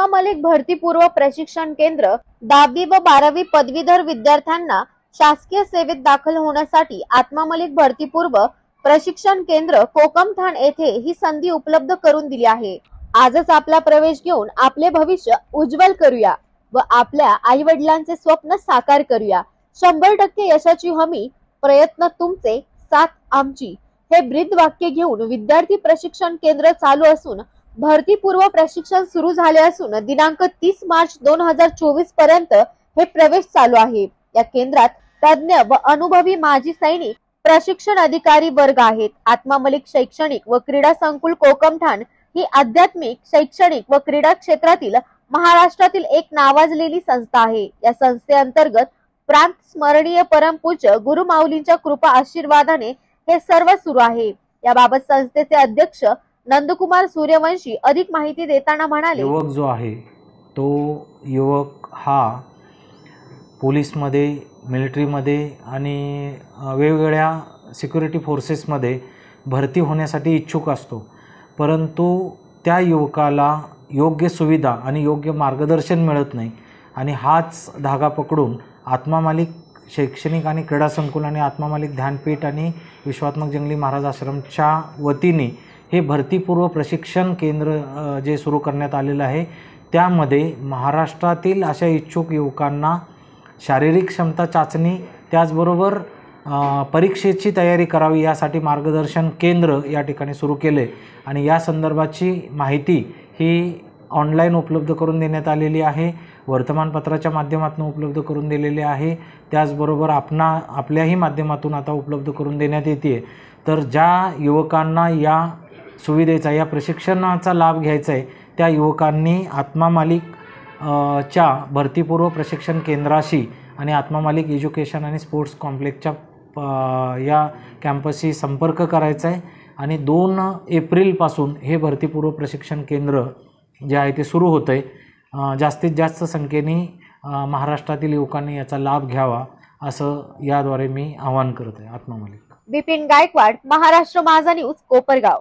आत्मा मलिक भरती पूर्व प्रशिक्षण केंद्र 10वी व 12वी पदवीधर विद्यार्थ्यांना शासकीय सेवेत दाखल होण्यासाठी आत्मा मलिक भरती पूर्व प्रशिक्षण केंद्र कोकमठाण येथे ही संधी उपलब्ध करून दिली आहे। आजच आपला प्रवेश घेऊन आपले भविष्य उज्ज्वल करूया व आपल्या आई वडिलांचे स्वप्न साकार करूया। 100% यशाची हमी, प्रयत्न तुमचे, साथ आमची हे ब्रीद वाक्य घेऊन विद्यार्थी प्रशिक्षण केंद्र चालू असून भरती पूर्व प्रशिक्षण सुरू झाले असून दिनांक 30 मार्च 2024 पर्यंत हे प्रवेश चालू आहे। या केंद्रात तज्ञ व अनुभवी माजी सैनिक प्रशिक्षण अधिकारी वर्ग आहेत। आत्मा मलिक शैक्षणिक व क्रीडा संकुल कोकमठाण ही आध्यात्मिक, शैक्षणिक व क्रीडा क्षेत्रातील महाराष्ट्रातील एक नावाजलेली संस्था आहे। या संस्थेअंतर्गत प्रांत स्मरणीय परमपूज्य गुरु माऊलींच्या कृपा आशीर्वादाने हे सर्व सुरू आहे। याबाबत संस्थेचे अध्यक्ष नंदकुमार सूर्यवंशी अधिक माहिती देताना म्हणाले, युवक जो आहे तो युवक हा पोलीसमध्ये, मिलिटरीमध्ये आणि वेगवेगळ्या सिक्युरिटी फोर्सेसमध्ये भरती होण्यासाठी इच्छुक असतो, परंतु त्या युवकाला योग्य सुविधा आणि योग्य मार्गदर्शन मिळत नाही। आणि हाच धागा पकडून आत्मा मलिक शैक्षणिक आणि क्रीडा संकुल आणि आत्मा मलिक ध्यानपीठ आणि विश्वात्मक जंगली महाराज आश्रमच्या वतीने हे भरतीपूर्व प्रशिक्षण केंद्र जे सुरू करण्यात आलेलं आहे, त्यामध्ये महाराष्ट्रातील अशा इच्छुक युवकांना शारीरिक क्षमता चाचणी त्याचबरोबर परीक्षेची तयारी करावी यासाठी मार्गदर्शन केंद्र या ठिकाणी सुरू केले। आणि या संदर्भाची माहिती ही ऑनलाईन उपलब्ध करून देण्यात आलेली आहे, वर्तमानपत्राच्या माध्यमातून उपलब्ध करून दिलेली आहे, त्याचबरोबर आपल्याही माध्यमातून आता उपलब्ध करून देण्यात येते। तर ज्या युवकांना या सुविधेचा, या प्रशिक्षणाचा लाभ घ्यायचा आहे, त्या युवकांनी आत्मा मलिक च्या भरतीपूर्व प्रशिक्षण केंद्राशी आणि आत्मा मलिक एज्युकेशन आणि स्पोर्ट्स कॉम्प्लेक्सच्या या कॅम्पसशी संपर्क करायचा आहे। आणि 2 एप्रिलपासून हे भरतीपूर्व प्रशिक्षण केंद्र जे आहे ते सुरू होतं आहे। जास्तीत जास्त संख्येने महाराष्ट्रातील युवकांनी याचा लाभ घ्यावा असं याद्वारे मी आवाहन करत आहे। आत्मा मलिक। विपिन गायकवाड, महाराष्ट्र माझा न्यूज, कोपरगाव।